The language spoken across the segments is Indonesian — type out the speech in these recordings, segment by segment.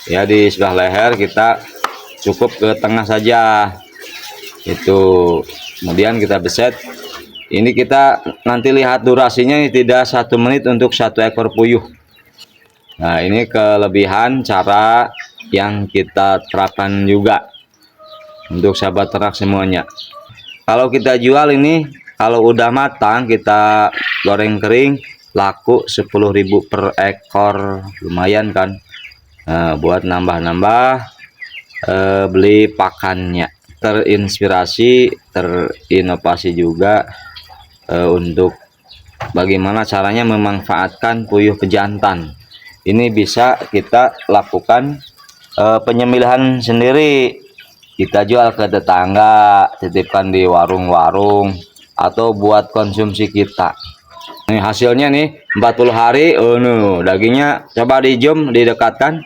Ya, di sebelah leher kita cukup ke tengah saja itu. Kemudian kita beset. Ini kita nanti lihat durasinya, tidak 1 menit untuk 1 ekor puyuh. Nah, ini kelebihan cara yang kita terapkan juga untuk sahabat ternak semuanya. Kalau kita jual ini, kalau udah matang kita goreng kering, laku 10.000 per ekor, lumayan kan. Nah, buat nambah-nambah beli pakannya. Terinspirasi, terinovasi juga untuk bagaimana caranya memanfaatkan puyuh pejantan. Ini bisa kita lakukan penyembelihan sendiri, kita jual ke tetangga, titipkan di warung-warung, atau buat konsumsi kita. Ini hasilnya nih 40 hari. Dagingnya coba di zoom, didekatkan,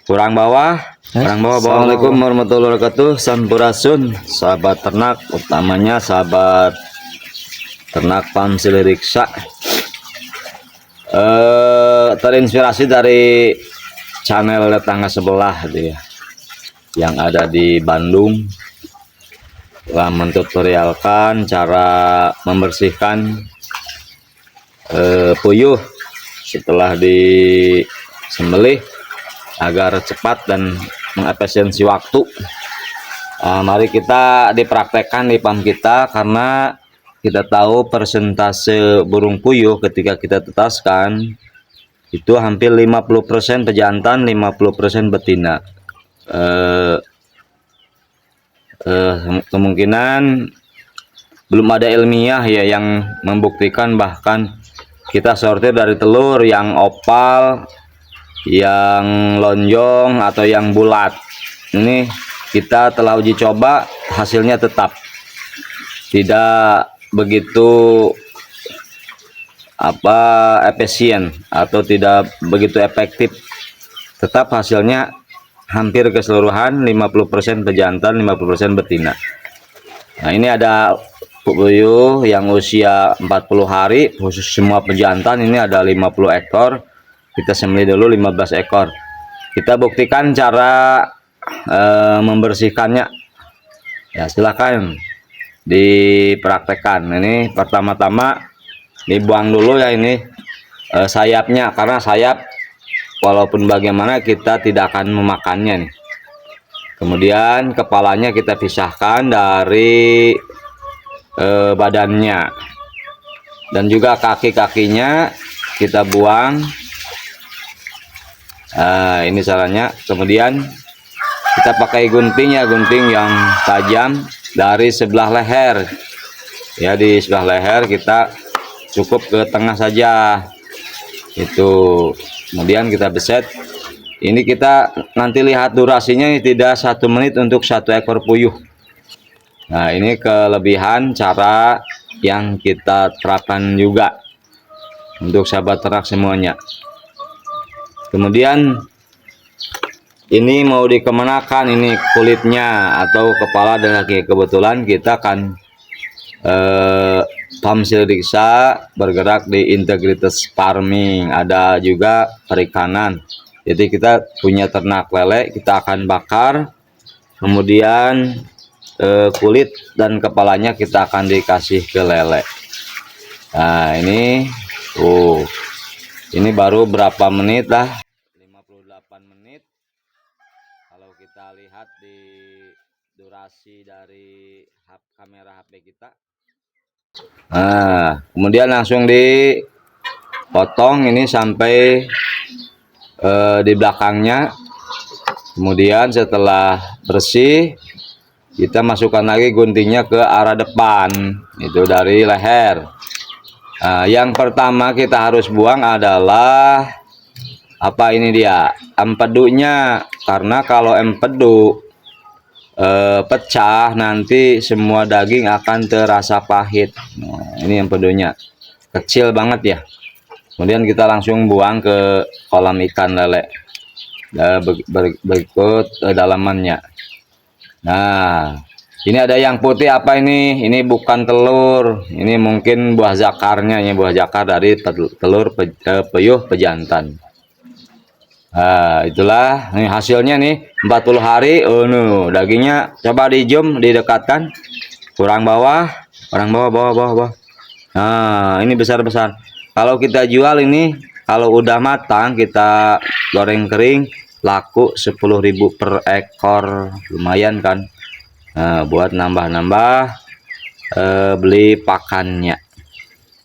kurang bawah. Assalamualaikum warahmatullahi wabarakatuh. Sampurasun sahabat ternak, utamanya sahabat ternak Pamsil Riksa. Terinspirasi dari channel tetangga sebelah dia yang ada di Bandung, telah mentutorialkan cara membersihkan puyuh setelah disembelih agar cepat dan mengefisiensi waktu. Mari kita dipraktekkan di PAM kita, karena kita tahu persentase burung puyuh ketika kita tetaskan itu hampir 50% pejantan, 50% betina. Kemungkinan belum ada ilmiah ya yang membuktikan, bahkan kita sortir dari telur yang opal, yang lonjong, atau yang bulat. Ini kita telah uji coba, hasilnya tetap tidak begitu efisien atau tidak begitu efektif. Tetap hasilnya hampir keseluruhan 50% pejantan, 50% betina. Nah, ini ada puyuh yang usia 40 hari, khusus semua pejantan. Ini ada 50 ekor. Kita sembelih dulu 15 ekor. Kita buktikan cara membersihkannya. Ya, silakan dipraktekkan. Ini pertama-tama dibuang dulu ya, ini sayapnya, karena sayap walaupun bagaimana kita tidak akan memakannya nih. Kemudian kepalanya kita pisahkan dari badannya, dan juga kaki-kakinya kita buang. Ini caranya. Kemudian kita pakai gunting ya, gunting yang tajam dari sebelah leher. Ya, di sebelah leher kita cukup ke tengah saja itu. Kemudian kita beset. Ini kita nanti lihat durasinya, tidak 1 menit untuk 1 ekor puyuh. Nah, ini kelebihan cara yang kita terapkan juga untuk sahabat ternak semuanya. Kemudian ini mau dikemanakan, ini kulitnya atau kepala dan kaki. Kebetulan kita akan Pamsil Riksa bergerak di integritas farming, ada juga perikanan. Jadi kita punya ternak lele, kita akan bakar, kemudian kulit dan kepalanya kita akan dikasih ke lele. Nah, ini ini baru berapa menit lah, 58 menit kalau kita lihat di durasi dari kamera HP kita. Nah, kemudian langsung dipotong ini sampai di belakangnya. Kemudian setelah bersih, kita masukkan lagi guntingnya ke arah depan, itu dari leher. Nah, yang pertama kita harus buang adalah ini dia, empedunya, karena kalau empedu pecah nanti semua daging akan terasa pahit. Nah, ini empedunya kecil banget ya. Kemudian kita langsung buang ke kolam ikan lele berikut dalamannya. Nah, ini ada yang putih, apa ini? Ini bukan telur, ini mungkin buah zakarnya. Ini buah zakar dari telur puyuh pejantan. Nah, itulah nih hasilnya nih 40 hari. Oh, no. Dagingnya coba di zoom, didekatkan. Kurang bawah, kurang bawah, bawah, bawah, bawah. Nah, ini besar-besar. Kalau kita jual ini, kalau udah matang, kita goreng kering, laku 10.000 per ekor. Lumayan kan? Nah, buat nambah-nambah beli pakannya.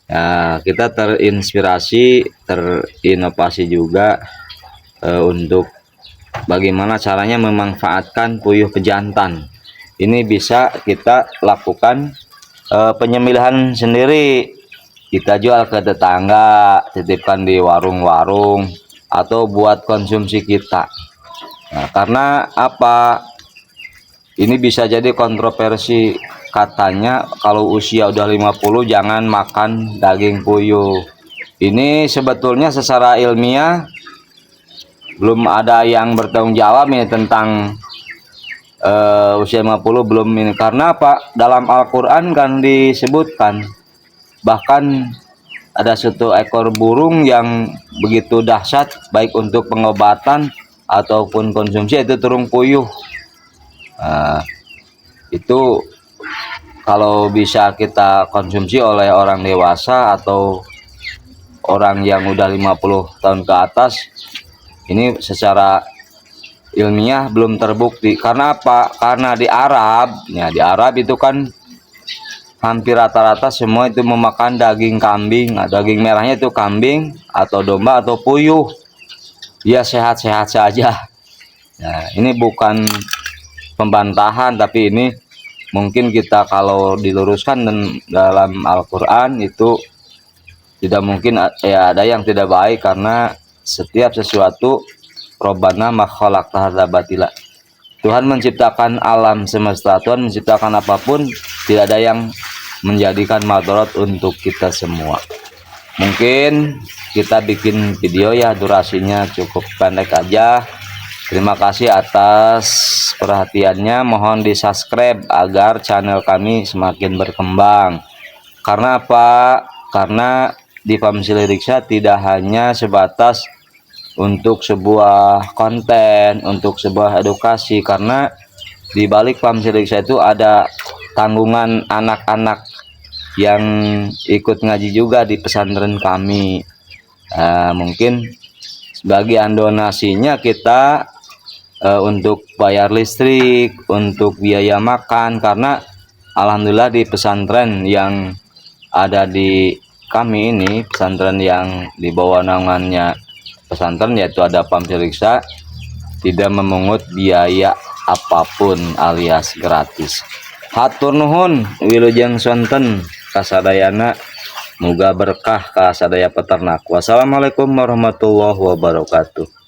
Ya, kita terinspirasi, terinovasi juga untuk bagaimana caranya memanfaatkan puyuh pejantan. Ini bisa kita lakukan penyembelihan sendiri, kita jual ke tetangga, titipkan di warung-warung, atau buat konsumsi kita. Nah, karena apa? Ini bisa jadi kontroversi, katanya kalau usia udah 50 jangan makan daging puyuh. Ini sebetulnya secara ilmiah belum ada yang bertanggung jawab ini tentang usia 50 belum ini. Karena apa? Dalam Al-Quran kan disebutkan, bahkan ada satu ekor burung yang begitu dahsyat baik untuk pengobatan ataupun konsumsi, itu turung puyuh. Itu kalau bisa kita konsumsi oleh orang dewasa atau orang yang udah 50 tahun ke atas, ini secara ilmiah belum terbukti. Karena apa? Karena di Arab, ya di Arab itu kan hampir rata-rata semua itu memakan daging kambing. Nah, daging merahnya itu kambing atau domba atau puyuh. Ya sehat-sehat saja. Nah, ini bukan pembantahan, tapi ini mungkin kita kalau diluruskan dan dalam Al-Quran itu tidak mungkin ya ada yang tidak baik, karena setiap sesuatu Robbana ma khalaqta hadza batila. Tuhan menciptakan alam semesta, Tuhan menciptakan apapun, tidak ada yang menjadikan madarat untuk kita semua. Mungkin kita bikin video ya, durasinya cukup pendek aja. Terima kasih atas perhatiannya. Mohon di subscribe agar channel kami semakin berkembang. Karena apa? Karena di Farm Siliriksa tidak hanya sebatas untuk sebuah konten, untuk sebuah edukasi. Karena di balik Farm Siliriksa itu ada tanggungan anak-anak yang ikut ngaji juga di pesantren kami. Mungkin sebagian donasinya kita untuk bayar listrik, untuk biaya makan, karena alhamdulillah di pesantren yang ada di kami ini, pesantren yang di bawah naungannya pesantren yaitu ada Farm Siliriksa, tidak memungut biaya apapun alias gratis. Hatur nuhun wilujeng sonten kasadayana, muga berkah kasadaya peternak. Wassalamualaikum warahmatullahi wabarakatuh.